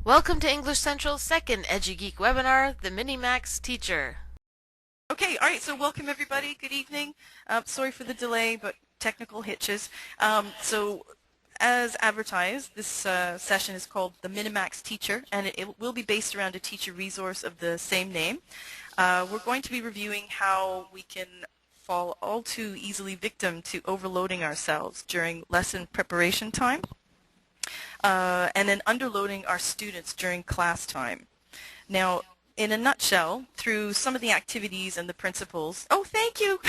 Welcome to English Central's second EduGeek webinar, the Minimax Teacher. Okay, all right, so welcome everybody. Good evening. Sorry for the delay, but technical hitches. So as advertised, this session is called the Minimax Teacher, and it will be based around a teacher resource of the same name. We're going to be reviewing how we can fall all too easily victim to overloading ourselves during lesson preparation time, and then underloading our students during class time. Now, in a nutshell, through some of the activities and the principles. Oh, thank you.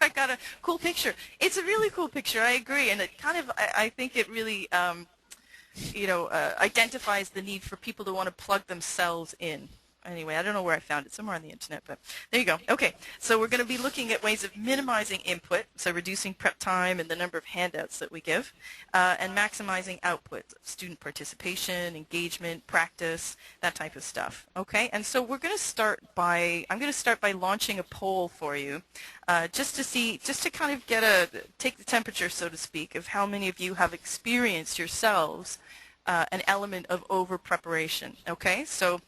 I got a cool picture. It's a really cool picture. I agree, and it kind of, I think it really, identifies the need for people to want to plug themselves in. Anyway, I don't know where I found it, somewhere on the internet, but there you go. Okay, so we're going to be looking at ways of minimizing input, so reducing prep time and the number of handouts that we give, and maximizing output, student participation, engagement, practice, that type of stuff. Okay, and so we're going to start by, I'm going to start by launching a poll for you, just to kind of take the temperature, so to speak, of how many of you have experienced yourselves an element of over-preparation. Okay, so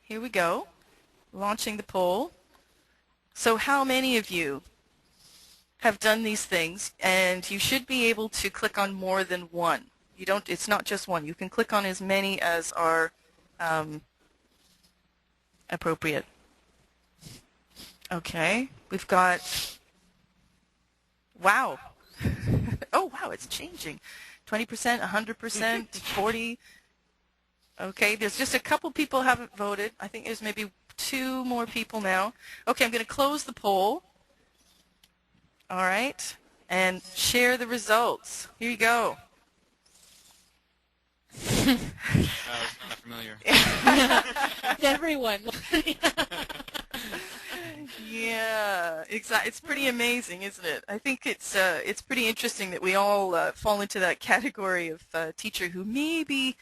here we go, launching the poll. So how many of you have done these things? And you should be able to click on more than one. It's not just one. You can click on as many as are appropriate. Okay, we've got, wow. Oh, wow, it's changing. 20%, 100%, 40%. Okay, there's just a couple people haven't voted. I think there's maybe 2 more people now. Okay, I'm going to close the poll. All right, and share the results. Here you go. Not familiar. Everyone. Yeah, exactly. It's pretty amazing, isn't it? I think it's pretty interesting that we all fall into that category of teacher who maybe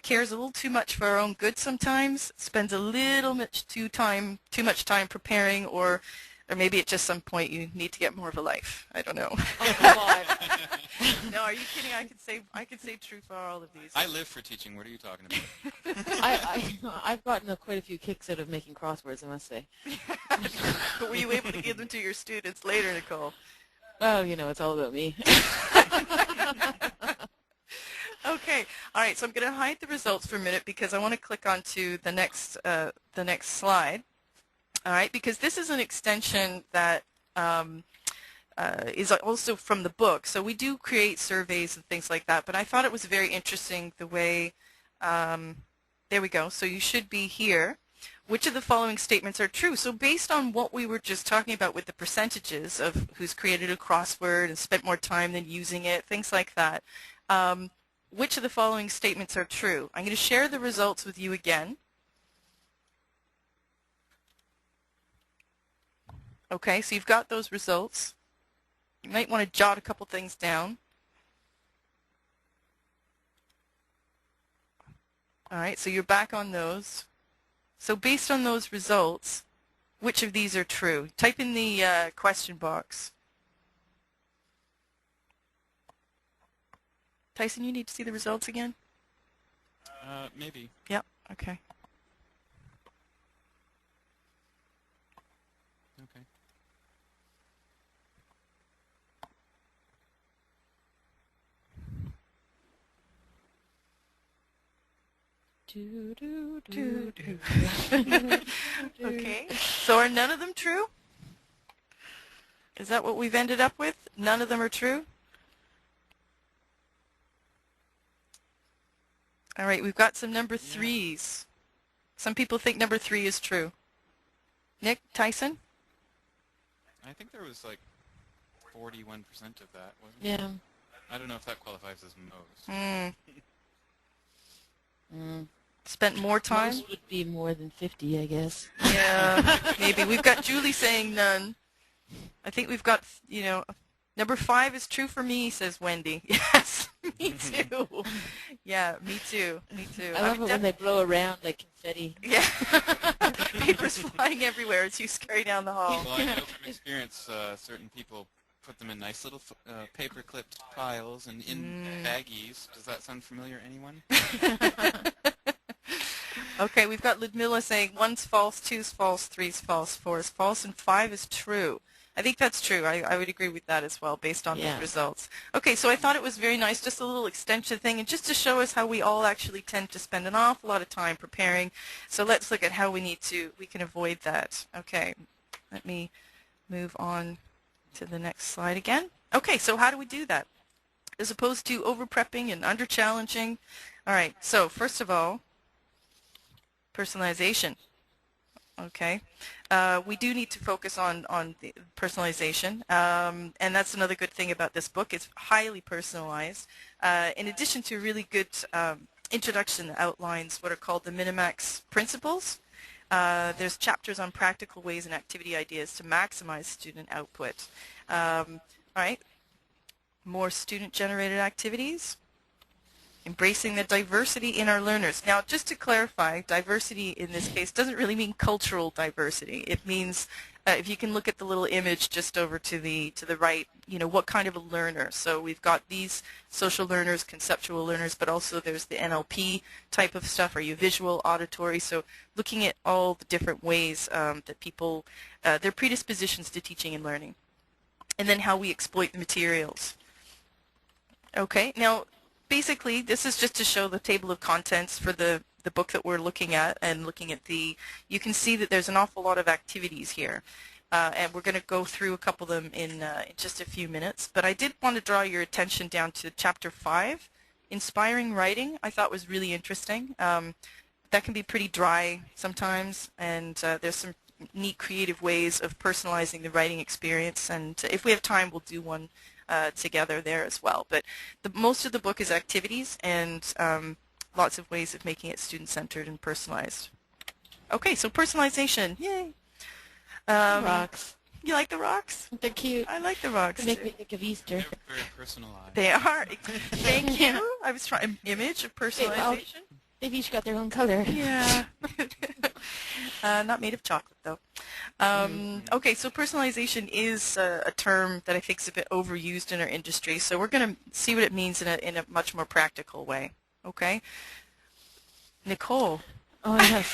cares a little too much for our own good sometimes, spends a little too much time preparing, or maybe at just some point you need to get more of a life. I don't know. Oh, come on. No, are you kidding? I could say true for all of these. I live for teaching. What are you talking about? I've gotten quite a few kicks out of making crosswords, I must say. But were you able to give them to your students later, Nicole? Oh, it's all about me. Okay, all right. So I'm going to hide the results for a minute because I want to click on to the next slide. All right, because this is an extension that is also from the book. So we do create surveys and things like that, but I thought it was very interesting the way, there we go. So you should be here. Which of the following statements are true? So based on what we were just talking about with the percentages of who's created a crossword and spent more time than using it, things like that, which of the following statements are true? I'm going to share the results with you again. Okay, so you've got those results. You might want to jot a couple things down. All right, so you're back on those. So based on those results, which of these are true? Type in the question box. Tyson, you need to see the results again? Maybe. Yep, okay. Okay. Okay, so are none of them true? Is that what we've ended up with? None of them are true? All right, we've got some number 3s. Some people think number 3 is true. Nick, Tyson? I think there was like 41% of that, wasn't it? Yeah. I don't know if that qualifies as most. Spent more time? Most would be more than 50, I guess. Yeah, maybe. We've got Julie saying none. I think we've got, number 5 is true for me, says Wendy. Yes, me too. Yeah, me too. Me too. I love it when they blow around like confetti. Yeah. Papers flying everywhere as you scurry down the hall. Well, I know from experience, certain people put them in nice little paper-clipped piles and in baggies. Does that sound familiar, anyone? Okay, we've got Ludmilla saying 1's false, 2's false, 3's false, 4 is false, and 5 is true. I think that's true. I would agree with that as well, based on Yeah. these results. Okay, so I thought it was very nice, just a little extension thing, and just to show us how we all actually tend to spend an awful lot of time preparing. So let's look at how we can avoid that. Okay, let me move on to the next slide again. Okay, so how do we do that? As opposed to over-prepping and under-challenging. All right, so first of all, personalization. Okay, we do need to focus on the personalization, and that's another good thing about this book. It's highly personalized. In addition to a really good introduction that outlines what are called the Minimax principles, there's chapters on practical ways and activity ideas to maximize student output. All right, more student-generated activities. Embracing the diversity in our learners. Now, just to clarify, diversity in this case doesn't really mean cultural diversity. It means, if you can look at the little image just over to the right, you know, what kind of a learner. So we've got these social learners, conceptual learners, but also there's the NLP type of stuff. Are you visual, auditory? So looking at all the different ways that people, their predispositions to teaching and learning. And then how we exploit the materials. Okay, now, basically, this is just to show the table of contents for the book that we're looking at, and looking at you can see that there's an awful lot of activities here. And we're going to go through a couple of them in just a few minutes. But I did want to draw your attention down to Chapter 5, Inspiring Writing. I thought was really interesting. That can be pretty dry sometimes, and there's some neat creative ways of personalizing the writing experience. And if we have time, we'll do one together there as well. But most of the book is activities and lots of ways of making it student-centered and personalized. Okay, so personalization. Yay! Rocks. You like the rocks? They're cute. I like the rocks. They make me think of Easter. They're very personalized. They are. Thank you. I was trying image of personalization. They've each got their own color. Yeah. Not made of chocolate, though. Okay, so personalization is a term that I think is a bit overused in our industry, so we're going to see what it means in a much more practical way. Okay? Nicole. Oh, yes.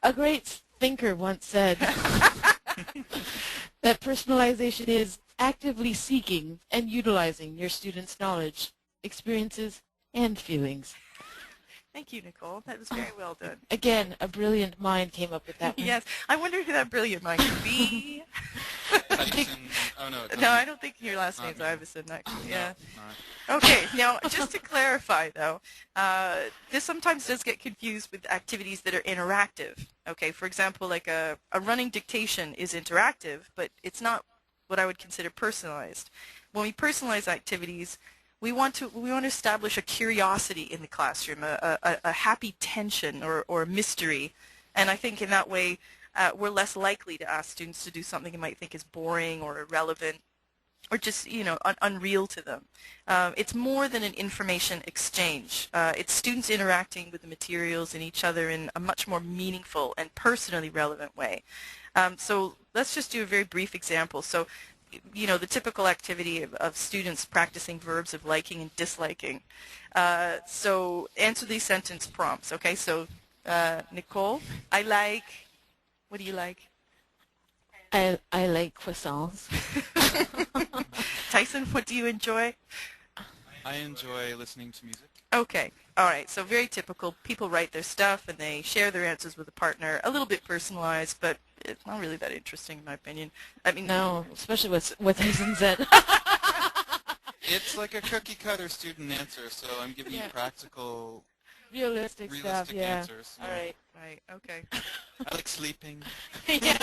A great thinker once said that personalization is actively seeking and utilizing your students' knowledge, experiences, and feelings. Thank you, Nicole. That was very well done. Again, a brilliant mind came up with that one. Yes. I wonder who that brilliant mind could be. Iverson, oh no. No, I don't think your last name's Iverson, actually. Yeah. No, Okay. Now, just to clarify, though, this sometimes does get confused with activities that are interactive. Okay. For example, like a running dictation is interactive, but it's not what I would consider personalized. When we personalize activities, we want to establish a curiosity in the classroom, a happy tension or a mystery, and I think in that way we're less likely to ask students to do something they might think is boring or irrelevant or just unreal to them. It's more than an information exchange. It's students interacting with the materials and each other in a much more meaningful and personally relevant way. So let's just do a very brief example. So, the typical activity of students practicing verbs of liking and disliking. So answer these sentence prompts, okay? So, Nicole, I like, what do you like? I like croissants. Tyson, what do you enjoy? I enjoy listening to music. Okay. All right. So very typical. People write their stuff and they share their answers with a partner. A little bit personalized, but it's not really that interesting in my opinion. I mean, no, especially with Hazen said. It's like a cookie cutter student answer, so I'm giving you practical, realistic stuff. Yeah. answers. All right. Right. Okay. I like sleeping. Yeah.